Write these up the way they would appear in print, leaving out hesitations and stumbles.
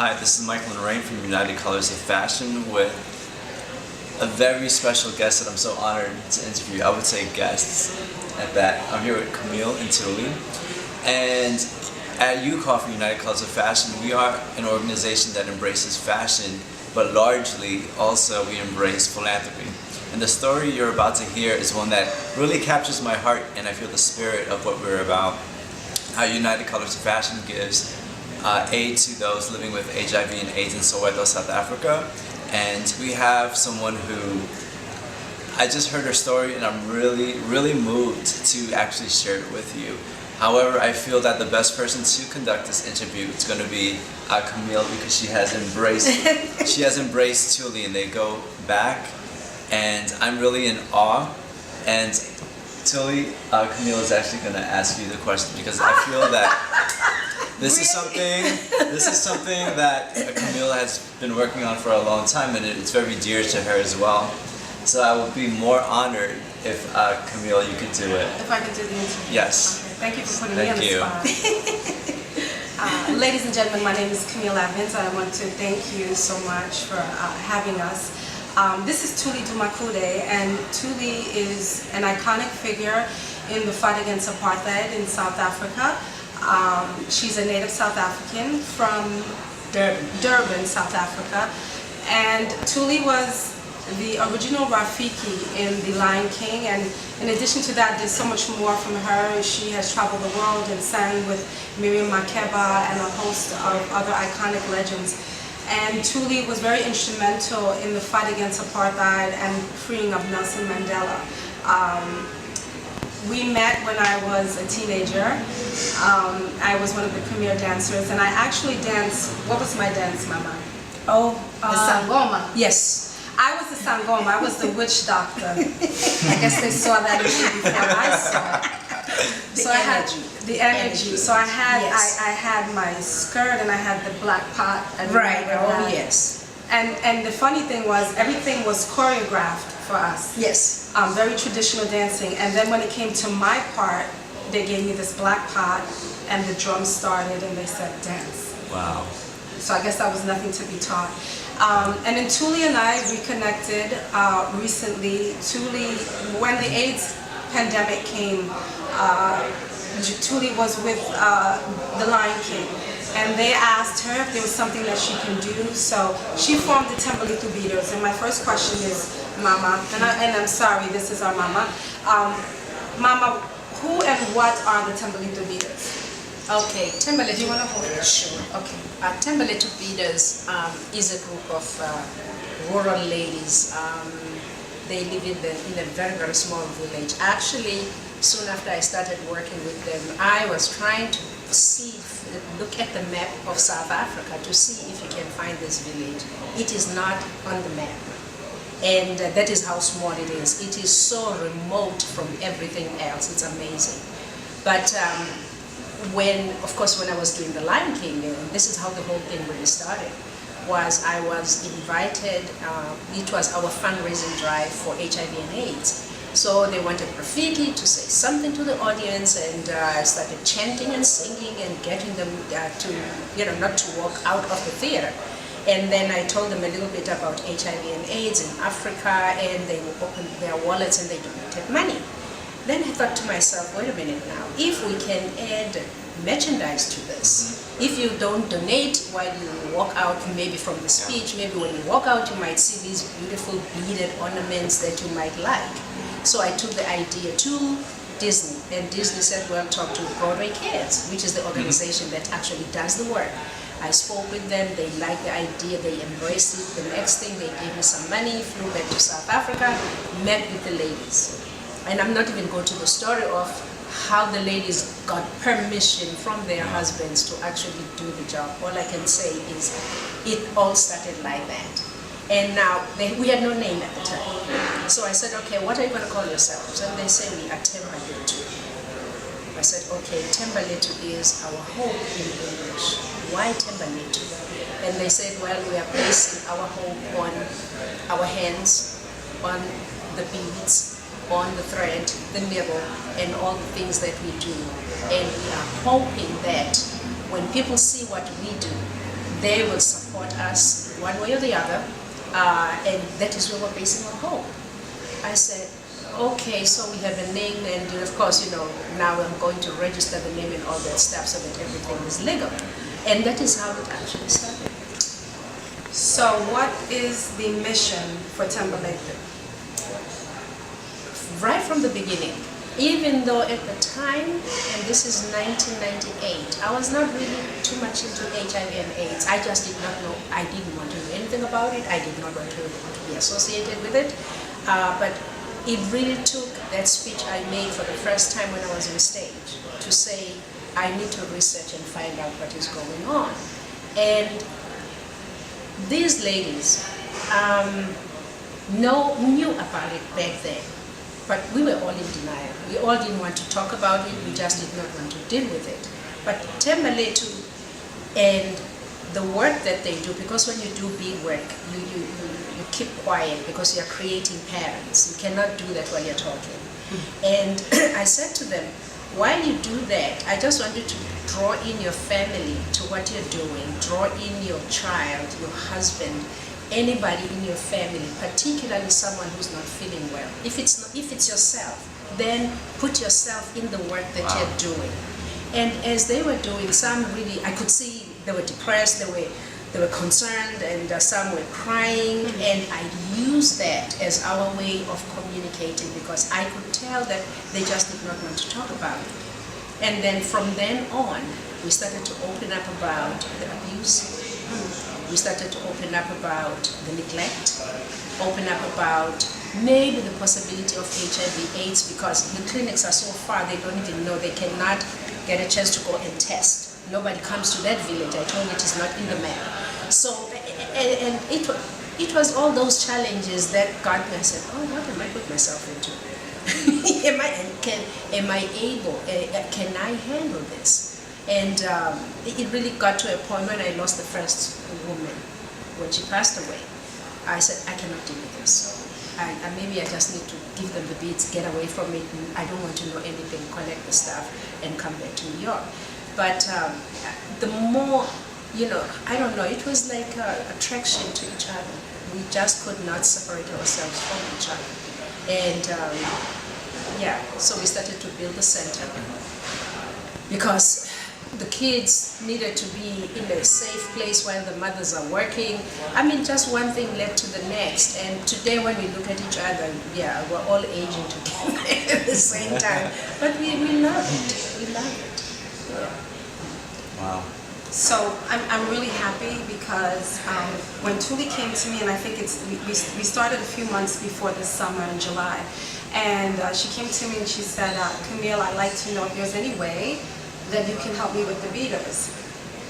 Hi, this is Michael and Rain from United Colors of Fashion with a very special guest that I'm so honored to interview. I would say guests at that. I'm here with Camille Evans Thuli, and at UCOF United Colors of Fashion, we are an organization that embraces fashion, but largely also we embrace philanthropy. And the story you're about to hear is one that really captures my heart, and I feel the spirit of what we're about. How United Colors of Fashion gives aid to those living with HIV and AIDS in Soweto, South Africa. And we have someone who, I just heard her story and I'm really moved to actually share it with you. However, I feel that the best person to conduct this interview is going to be Camille, because she has embraced Thuli, and they go back, and I'm really in awe. And Thuli, Camille is actually going to ask you the question, because I feel that this is something that Camille has been working on for a long time, and it's very dear to her as well. So I would be more honored if Camille, you could do it. If I could do the interview. Yes. Okay. Thank you for putting me on the spot. Ladies and gentlemen, my name is Camille Evans, and I want to thank you so much for having us. This is Thuli Dumakude, and Thuli is an iconic figure in the fight against apartheid in South Africa. She's a native South African from Durban, South Africa, and Thuli was the original Rafiki in The Lion King, and in addition to that, there's so much more from her. She has traveled the world and sang with Miriam Makeba and a host of other iconic legends. And Thuli was very instrumental in the fight against apartheid and freeing of Nelson Mandela. We met when I was a teenager. I was one of the premier dancers, and I actually danced. What was my dance, Mama? Oh, the Sangoma. Yes. I was the Sangoma. I was the witch doctor. I guess they saw that in me before I saw it. So I had the energy. So I had I had my skirt and I had the black pot. Right. Oh yes. And the funny thing was, everything was choreographed for us. Yes. Very traditional dancing. And then when it came to my part, they gave me this black pot, and the drums started, and they said dance. Wow. So I guess that was nothing to be taught. And then Thuli and I reconnected recently. Thuli, when the AIDS pandemic came, Thuli was with The Lion King, and they asked her if there was something that she can do. So she formed the Tembelito Beaters. And my first question is, Mama, and I'm sorry, this is our Mama. Mama, who and what are the Tembelito Beaters? Okay, Tembelito. Do you want to hold it? Sure. Okay. Tembelito Beaters is a group of rural ladies. They live in a very small village. Actually, soon after I started working with them, I was trying to look at the map of South Africa to see if you can find this village. It is not on the map. And that is how small it is. It is so remote from everything else. It's amazing. But when I was doing The Lion King, this is how the whole thing really started. I was invited, it was our fundraising drive for HIV and AIDS. So they wanted graffiti to say something to the audience, and I started chanting and singing and getting them to, not to walk out of the theater. And then I told them a little bit about HIV and AIDS in Africa, and they opened their wallets and they donated money. Then I thought to myself, wait a minute now, if we can add merchandise to this, if you don't donate while you walk out, maybe from the speech, maybe when you walk out you might see these beautiful beaded ornaments that you might like. So I took the idea to Disney, and Disney said, well, talk to Broadway Kids, which is the organization that actually does the work. I spoke with them, they liked the idea, they embraced it. The next thing, they gave me some money, flew back to South Africa, met with the ladies. And I'm not even going to the story of how the ladies got permission from their husbands to actually do the job. All I can say is it all started like that. And now, we had no name at the time. So I said, okay, what are you going to call yourselves? And they said, we are Tembelito. I said, okay, Tembelito is our hope in English. Why Tembelito? And they said, well, we are placing our hope on our hands, on the beads, on the thread, the nibble, and all the things that we do. And we are hoping that when people see what we do, they will support us one way or the other, and that is where we're basing our hope. I said, okay, so we have a name, and of course, now I'm going to register the name and all that stuff so that everything is legal. And that is how it actually started. So what is the mission for Tembeletu? Right from the beginning, even though at the time, and this is 1998, I was not really too much into HIV and AIDS. I just did not know, I didn't want to know anything about it. I did not want to be associated with it. But it really took that speech I made for the first time when I was on stage to say, I need to research and find out what is going on. And these ladies knew about it back then, but we were all in denial. We all didn't want to talk about it, we just did not want to deal with it. But Tembeletu and the work that they do, because when you do big work, you keep quiet because you're creating patterns. You cannot do that while you're talking. And I said to them, while you do that, I just want you to draw in your family to what you're doing, draw in your child, your husband, anybody in your family, particularly someone who's not feeling well. If it's yourself, then put yourself in the work that you're doing. And as they were doing, some really, I could see they were depressed, they were concerned, and some were crying, and I used that as our way of communicating because I could tell that they just did not want to talk about it. And then from then on, we started to open up about the abuse. We started to open up about the neglect, open up about maybe the possibility of HIV/AIDS because the clinics are so far, they don't even know, they cannot get a chance to go and test. Nobody comes to that village. I told you it is not in the map. So, and it was all those challenges that got me. I said, oh, what am I put myself into? Can I handle this? And it really got to a point when I lost the first woman, when she passed away. I said, I cannot deal with this. Maybe I just need to give them the beads, get away from it. I don't want to know anything, collect the stuff, and come back to New York. But the more, I don't know, it was like attraction to each other. We just could not separate ourselves from each other. And so we started to build the center because the kids needed to be in a safe place while the mothers are working. I mean, just one thing led to the next. And today when we look at each other, we're all aging together at the same time. But we love it. We love it. Yeah. Wow. So I'm really happy because when Thuli came to me, and I think we started a few months before this summer in July, and she came to me and she said, Camille, I'd like to know if there's any way that you can help me with the beaters.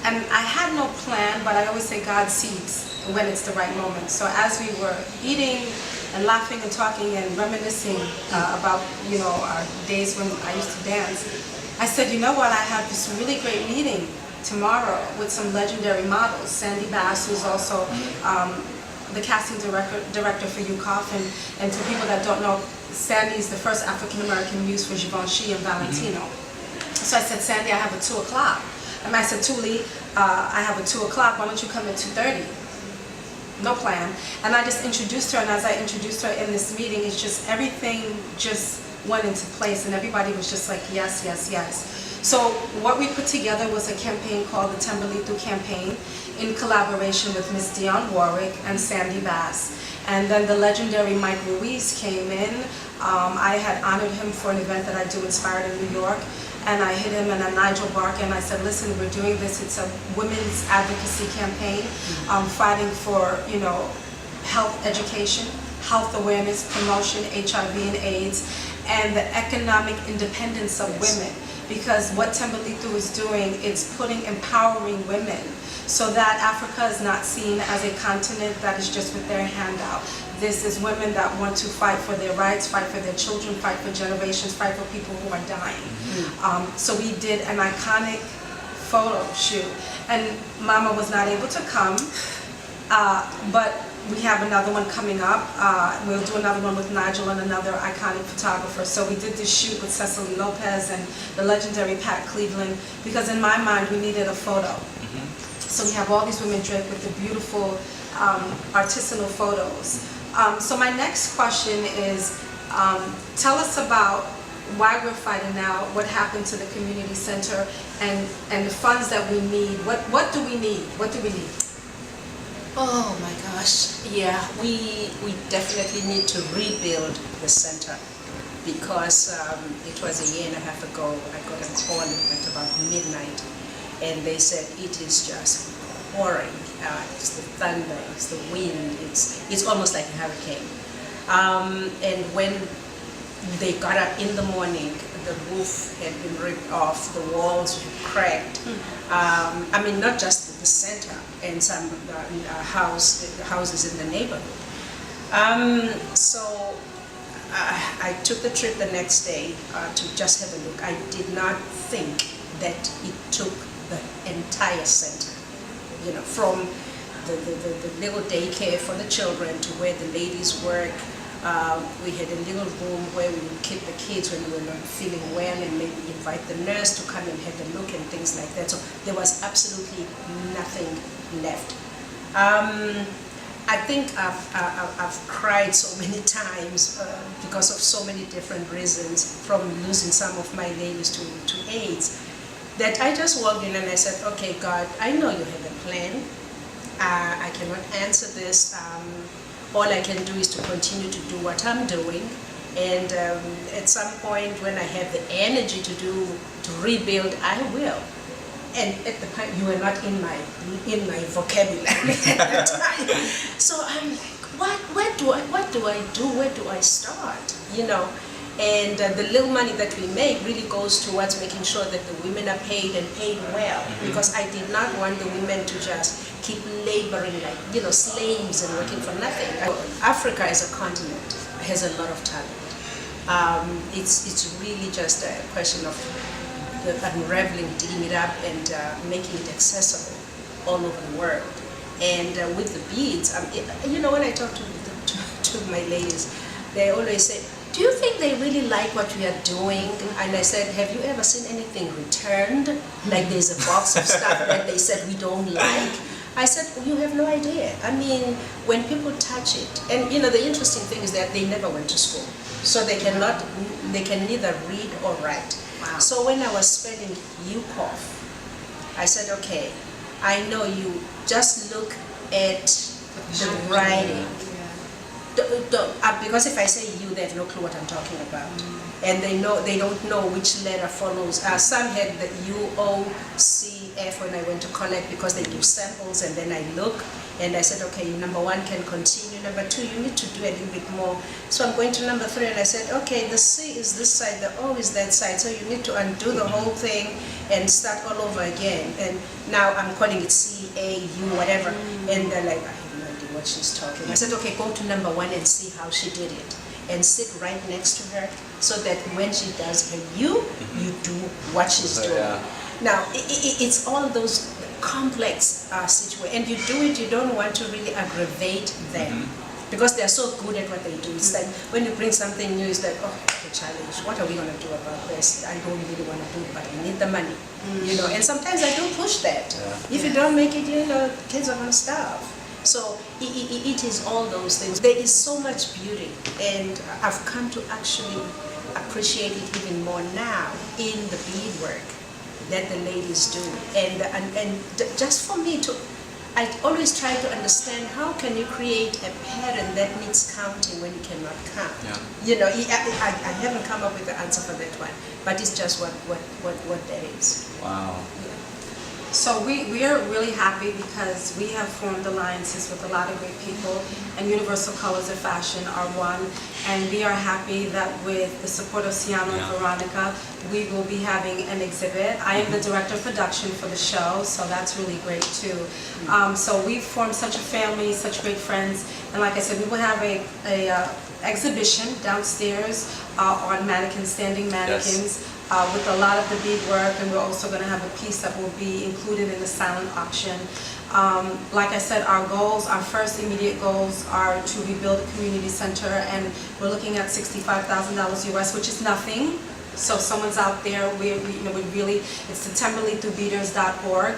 And I had no plan, but I always say God sees when it's the right moment. So as we were eating and laughing and talking and reminiscing about our days when I used to dance, I said, you know what, I have this really great meeting tomorrow with some legendary models. Sandy Bass, who's also the casting director for UCOF, and for people that don't know, Sandy is the first African-American muse for Givenchy and Valentino. So I said, Sandy, I have a 2 o'clock. And I said, Thuli, I have a 2 o'clock, why don't you come at 2:30? No plan. And I just introduced her, and as I introduced her in this meeting, it's just everything just went into place, and everybody was just like, yes, yes, yes. So what we put together was a campaign called the Tembeletu Campaign in collaboration with Miss Dionne Warwick and Sandy Bass. And then the legendary Mike Ruiz came in. I had honored him for an event that I do Inspired in New York. And I hit him and a Nigel Barker, and I said, listen, we're doing this. It's a women's advocacy campaign, fighting for, health education, health awareness, promotion, HIV and AIDS, and the economic independence of women. Because what Tembeletu is doing, it's empowering women so that Africa is not seen as a continent that is just with their hand out. This is women that want to fight for their rights, fight for their children, fight for generations, fight for people who are dying. So we did an iconic photo shoot, and Mama was not able to come, but we have another one coming up. We'll do another one with Nigel and another iconic photographer. So we did this shoot with Cecily Lopez and the legendary Pat Cleveland, because in my mind we needed a photo. So we have all these women draped with the beautiful artisanal photos. So my next question is, tell us about why we're fighting now, what happened to the community center, and the funds that we need. What do we need? What do we need? Oh my gosh, yeah, we definitely need to rebuild the center, because it was a year and a half ago I got a call at about midnight, and they said it is just pouring. It's the thunder, it's the wind, it's almost like a hurricane. And when they got up in the morning, the roof had been ripped off, the walls were cracked. I mean, not just the center and some houses in the neighborhood. So I took the trip the next day to just have a look. I did not think that it took the entire center, you know, from the little daycare for the children to where the ladies work. We had a little room where we would keep the kids when we were not feeling well, and maybe invite the nurse to come and have a look and things like that. So there was absolutely nothing left. I think I've cried so many times because of so many different reasons, from losing some of my ladies to AIDS, that I just walked in and I said, okay, God, I know you have a plan. I cannot answer this. All I can do is to continue to do what I'm doing, and at some point when I have the energy to rebuild, I will. And at the time, you were not in my vocabulary at the time. So I'm like, what do I do? Where do I start? You know, and the little money that we make really goes towards making sure that the women are paid and paid well, because I did not want the women to just keep laboring like, you know, slaves and working for nothing. Africa as a continent has a lot of talent. It's really just a question of unraveling, digging it up, and making it accessible all over the world. And with the beads, you know, when I talk to my ladies, they always say, do you think they really like what we are doing? And I said, have you ever seen anything returned? Like there's a box of stuff that they said we don't like. I said, you have no idea. I mean, when people touch it, and you know, the interesting thing is that they never went to school, so they can neither read or write. Wow. So when I was spelling UCOF, I said, okay, I know you just look at the writing. Because if I say you, they have no clue what I'm talking about. And they don't know which letter follows. Some had the UOCF when I went to collect, because they do samples, and then I look and I said, okay, number 1 can continue, number 2 you need to do a little bit more. So I'm going to number 3 and I said, okay, the C is this side, the O is that side, so you need to undo the whole thing and start all over again. And now I'm calling it CAU, whatever, and they're like, what she's talking. I said, okay, go to number 1 and see how she did it, and sit right next to her, so that when she does her you do what she's doing. Yeah. Now, it's all those complex situations, and you do it, you don't want to really aggravate them, because they're so good at what they do. It's like when you bring something new, it's like, oh, the challenge, what are we going to do about this? I don't really want to do it, but I need the money, you know. And sometimes I do push that. Yeah. If you don't make it, you know, kids are going to starve. So it is all those things. There is so much beauty, and I've come to actually appreciate it even more now in the beadwork that the ladies do. And just for me to, I always try to understand, how can you create a pattern that needs counting when you cannot count? Yeah. You know, I haven't come up with the answer for that one, but it's just what that is. Wow. So we are really happy because we have formed alliances with a lot of great people, and Universal Colors of Fashion are one. And we are happy that with the support of Ciano and Veronica, we will be having an exhibit. I am the director of production for the show, so that's really great too. So we've formed such a family, such great friends, and like I said, we will have a exhibition downstairs on mannequins, standing mannequins. Yes. With a lot of the beadwork, and we're also going to have a piece that will be included in the silent auction. Like I said, our goals, our first immediate goals, are to rebuild a community center, and we're looking at $65,000 US, which is nothing. So if someone's out there, we really, it's septemberly through beaders.org.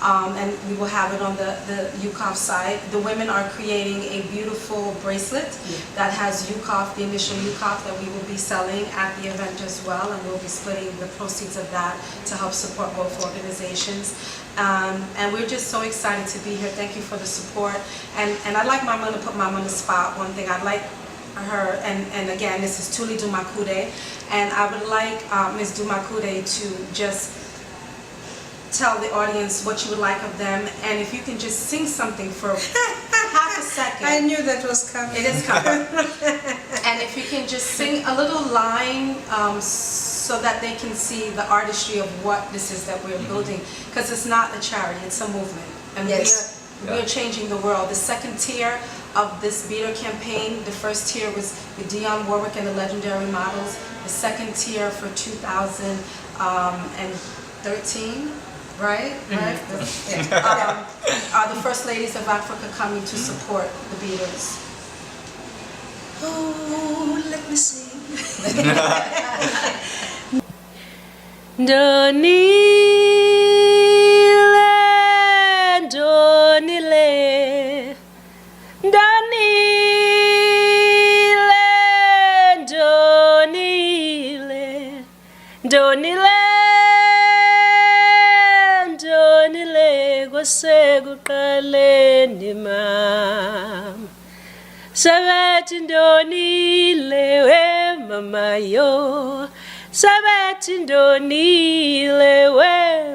and we will have it on the UCOF site. The women are creating a beautiful bracelet that has UCOF, the initial UCOF, that we will be selling at the event as well, and we'll be splitting the proceeds of that to help support both organizations. And we're just so excited to be here. Thank you for the support. And I'd like Mama to put Mama on the spot. One thing I'd like her, and again, this is Thuli Dumakude, and I would like Ms. Dumakude to just tell the audience what you would like of them, and if you can just sing something for half a second. I knew that was coming. It is coming. And if you can just sing a little line so that they can see the artistry of what this is that we're building, because it's not a charity, it's a movement, and we're changing the world. The second tier of this beater campaign, the first tier was with Dionne Warwick and the Legendary Models. The second tier for 2013, right? Right? Are the First Ladies of Africa coming to support the beaters? Oh, let me sing. Donile, Donile, Donile, Donile, Donile, Gosekuqaleni mam. Sabethi Donile, we mama yo. Sabethi Donile, we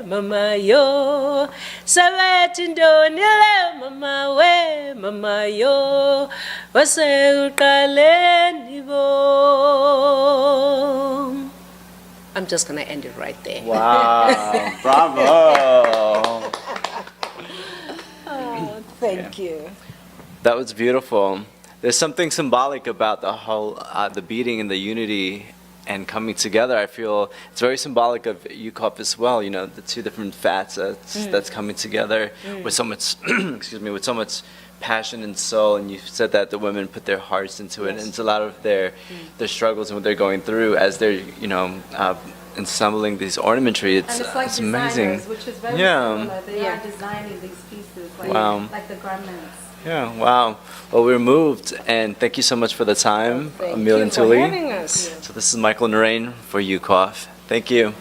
mama yo. Sabethi Donile, mama we mama yo. Wasekuqaleni bo. I'm just gonna end it right there. Wow, bravo. Oh, thank you. That was beautiful. There's something symbolic about the whole, the beating and the unity and coming together. I feel it's very symbolic of UCOF as well. You know, the two different facets that's coming together with so much, excuse me, with so much passion and soul. And you said that the women put their hearts into it, and it's a lot of their struggles and what they're going through as they're, you know, ensembling these ornamentry. It's like it's amazing. which is very similar. They are designing these pieces, like, Wow. like the garments. Yeah, wow. Well, we're moved, and thank you so much for the time, Camille and Thuli. Having us. So this is Michael and Lorraine for UCOF. Thank you.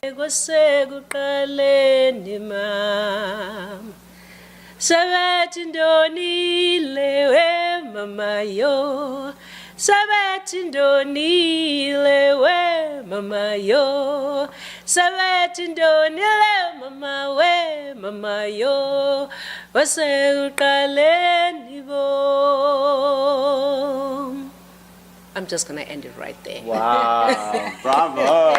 Kwasekuqaleni mam. Sabethi Ndonile, we mama yo. Sabethi Ndonile, we mama yo. Sabethi Ndonile, mama we mama yo. Wasekuqaleni bo. I'm just gonna end it right there. Wow, bravo.